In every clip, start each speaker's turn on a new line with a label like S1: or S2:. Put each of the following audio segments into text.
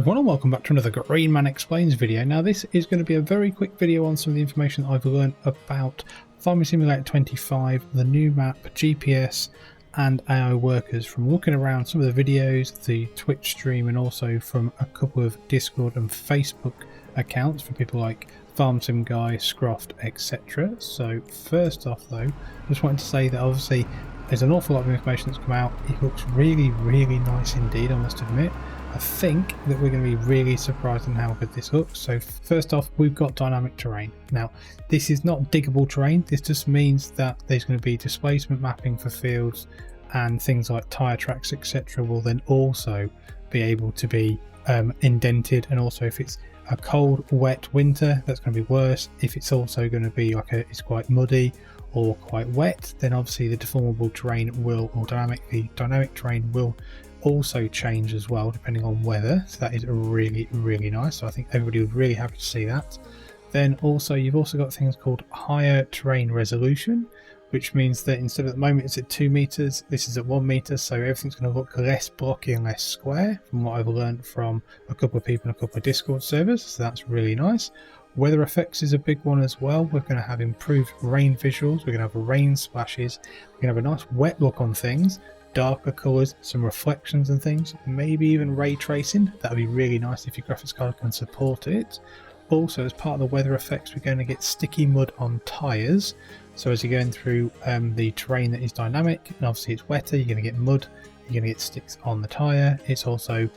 S1: Everyone, and welcome back to another Grainman Explains video. Now this is going to be a very quick video on some of the information that I've learned about Farming Simulator 25, the new map, GPS and AI workers from looking around some of the videos, the Twitch stream, and also from a couple of Discord and Facebook accounts for people like FarmSim Guy, Scroft, etc. So first off though, I just wanted to say that obviously there's an awful lot of information that's come out. It looks really nice indeed, I must admit. I think that we're going to be really surprised on how good this looks. So first off, we've got dynamic terrain. Now this is not diggable terrain, this just means that there's going to be displacement mapping for fields, and things like tyre tracks etc. will then also be able to be indented. And also if it's a cold wet winter, that's going to be worse. If it's also going to be like it's quite muddy or quite wet, then obviously the deformable terrain will, or dynamic terrain will also change as well depending on weather. So that is really nice. So I think everybody was really happy to see that. Then also you've also got things called higher terrain resolution, which means that instead of at the moment it's at 2 meters, this is at 1 meter, so everything's going to look less blocky and less square, from what I've learned from a couple of people in a couple of Discord servers. So that's really nice. Weather effects is a big one as well. We're going to have improved rain visuals, we're going to have rain splashes, we're going to have a nice wet look on things, darker colours, some reflections and things, maybe even ray tracing. That would be really nice if your graphics card can support it. Also, as part of the weather effects, we're going to get sticky mud on tyres. So as you're going through the terrain that is dynamic, and obviously it's wetter, you're going to get mud, you're going to get sticks on the tyre. It's also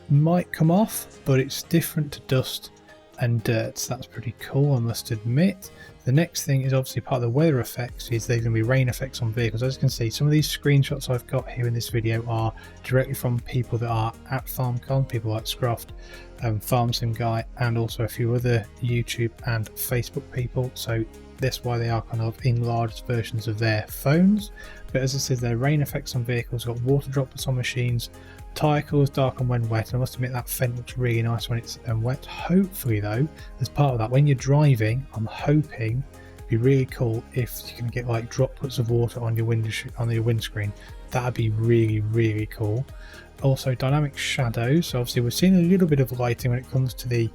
S1: might come off, but it's different to dust and dirt, so that's pretty cool, I must admit. The next thing is obviously part of the weather effects is there's going to be rain effects on vehicles. As you can see, some of these screenshots I've got here in this video are directly from people that are at Farmcon, people like Scroft, FarmSim Guy, and also a few other YouTube and Facebook people. So that's why they are kind of enlarged versions of their phones. But as I said, there are rain effects on vehicles, got water droplets on machines, tyre colours darken when wet, and I must admit that fence looks really nice when it's wet. Hopefully though, as part of that, when you're driving, I'm hoping it'd be really cool if you can get like droplets of water on your windscreen. That'd be really cool. Also dynamic shadows, so obviously we're seeing a little bit of lighting when it comes to the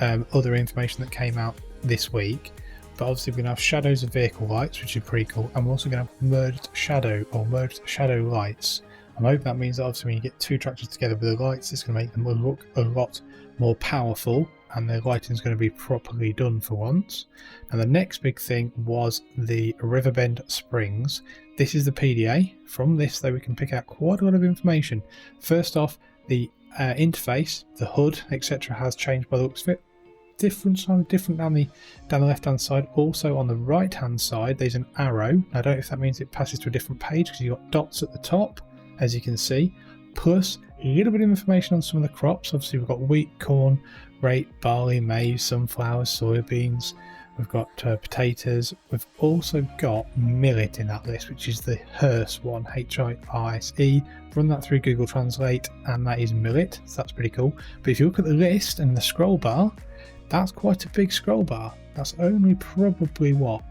S1: other information that came out this week. But obviously we're going to have shadows of vehicle lights, which is pretty cool, and we're also going to have merged shadow lights. I'm hoping that means that obviously when you get two tractors together with the lights, it's going to make them look a lot more powerful, and the lighting is going to be properly done for once. And the next big thing was the Riverbend Springs. This is the PDA. From this though, we can pick out quite a lot of information. First off, the interface, the HUD, etc. has changed by the looks of it. Different down the left hand side. Also on the right hand side there's an arrow. Now, I don't know if that means it passes to a different page, because you've got dots at the top, as you can see, plus a little bit of information on some of the crops. Obviously we've got wheat, corn, rape, barley, maize, sunflowers, soybeans, we've got potatoes. We've also got millet in that list, which is the Hirse one, H-I-R-S-E. Run that through Google Translate and that is millet, so that's pretty cool. But if you look at the list and the scroll bar, that's quite a big scroll bar. That's only probably what,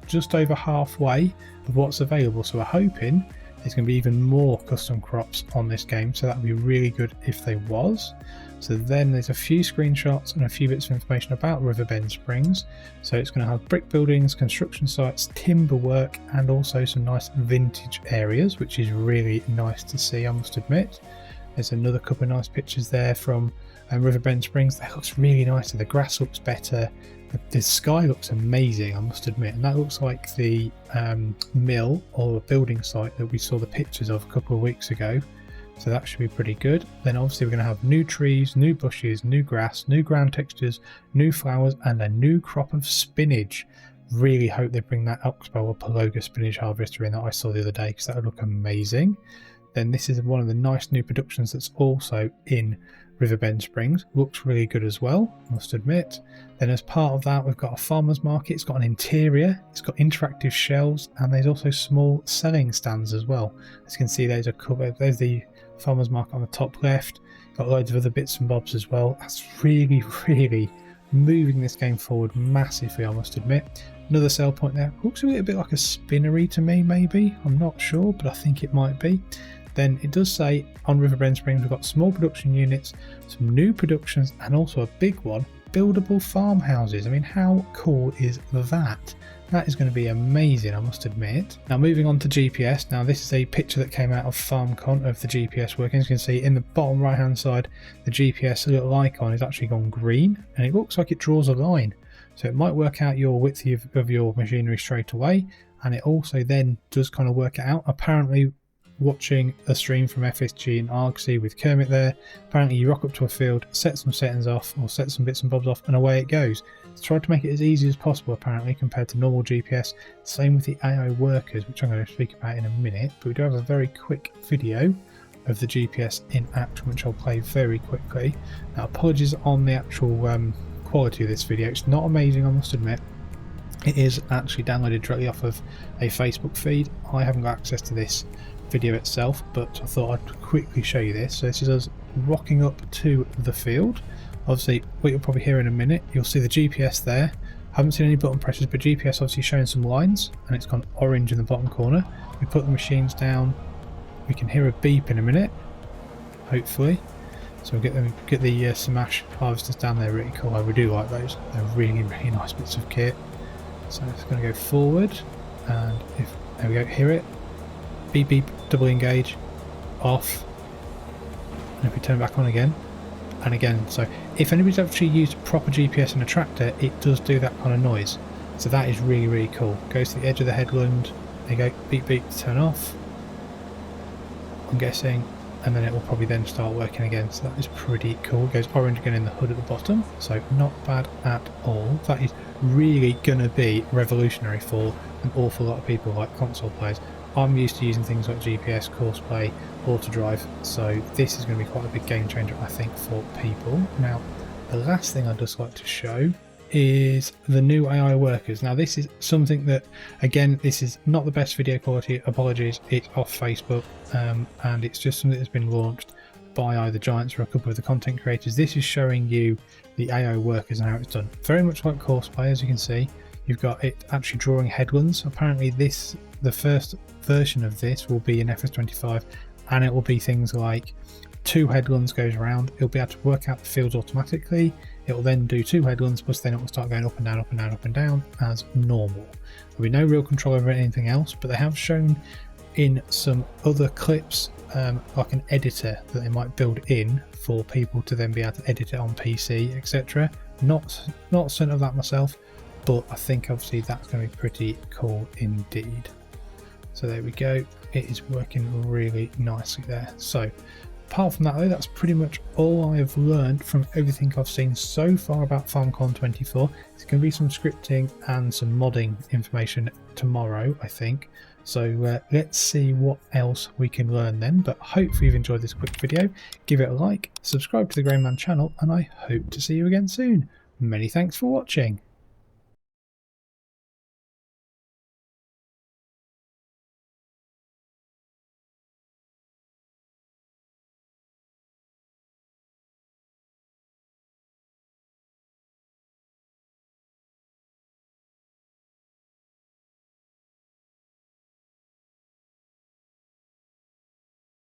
S1: just over halfway of what's available. So we're hoping there's going to be even more custom crops on this game, so that would be really good if there was. So then there's a few screenshots and a few bits of information about Riverbend Springs. So it's going to have brick buildings, construction sites, timber work, and also some nice vintage areas, which is really nice to see, I must admit. There's another couple of nice pictures there from Riverbend Springs. That looks really nice. The grass looks better. The sky looks amazing, I must admit, and that looks like the mill or building site that we saw the pictures of a couple of weeks ago. So that should be pretty good. Then obviously we're going to have new trees, new bushes, new grass, new ground textures, new flowers, and a new crop of spinach. Really hope they bring that Oxbow or Paloga spinach harvester in that I saw the other day, because that would look amazing. Then this is one of the nice new productions that's also in Riverbend Springs. Looks really good as well, I must admit. Then as part of that, we've got a farmer's market. It's got an interior, it's got interactive shelves, and there's also small selling stands as well. As you can see, there's the farmer's market on the top left. Got loads of other bits and bobs as well. That's really moving this game forward massively, I must admit. Another sell point there. Looks a little bit like a spinnery to me, maybe. I'm not sure, but I think it might be. Then it does say on Riverbend Springs we've got small production units, some new productions, and also a big one, buildable farmhouses. I mean, how cool is that? That is going to be amazing, I must admit. Now moving on to GPS. Now this is a picture that came out of Farmcon of the GPS working. As you can see in the bottom right hand side, the GPS little icon is actually gone green, and it looks like it draws a line. So it might work out your width of your machinery straight away, and it also then does kind of work it out. Apparently, watching a stream from FSG and Argsy with Kermit there, apparently you rock up to a field, set some settings off, or set some bits and bobs off, and away it goes. It's tried to make it as easy as possible apparently compared to normal GPS. Same with the AI workers, which I'm going to speak about in a minute, but we do have a very quick video of the GPS in action, which I'll play very quickly. Now apologies on the actual quality of this video. It's not amazing, I must admit. It is actually downloaded directly off of a Facebook feed. I haven't got access to this video itself, but I thought I'd quickly show you this. So this is us rocking up to the field. Obviously what you'll probably hear in a minute, you'll see the GPS there. Haven't seen any button presses, but GPS obviously showing some lines, and it's gone orange in the bottom corner. We put the machines down, we can hear a beep in a minute, hopefully. So we'll get the Smash harvesters down there. Really cool. I really do like those. They're really nice bits of kit. So it's going to go forward, and there we go, hear it. Beep beep, double engage, off, and if we turn it back on again and again. So if anybody's actually used proper GPS in a tractor, it does do that kind of noise. So that is really cool. Goes to the edge of the headland, there you go, beep beep, turn off, I'm guessing, and then it will probably then start working again. So that is pretty cool. It goes orange again in the hood at the bottom, so not bad at all. That is really gonna be revolutionary for an awful lot of people like console players. I'm used to using things like GPS, Courseplay, Autodrive, so this is going to be quite a big game changer I think for people. Now the last thing I'd just like to show is the new AI workers. Now this is something that, again, this is not the best video quality, apologies, it's off Facebook, and it's just something that's been launched by either Giants or a couple of the content creators. This is showing you the AI workers and how it's done. Very much like Courseplay, as you can see. You've got it actually drawing headlands. Apparently the first version of this will be in FS25, and it will be things like 2 headlands goes around. It'll be able to work out the fields automatically. It will then do 2 headlands, plus then it will start going up and down, up and down, up and down as normal. There'll be no real control over anything else, but they have shown in some other clips like an editor that they might build in for people to then be able to edit it on PC, etc. Not certain of that myself, but I think obviously that's going to be pretty cool indeed. So there we go, it is working really nicely there. So apart from that though, that's pretty much all I have learned from everything I've seen so far about Farmcon 24. There's going to be some scripting and some modding information tomorrow, I think. So let's see what else we can learn then. But hopefully you've enjoyed this quick video. Give it a like, subscribe to the Grainman channel, and I hope to see you again soon. Many thanks for watching.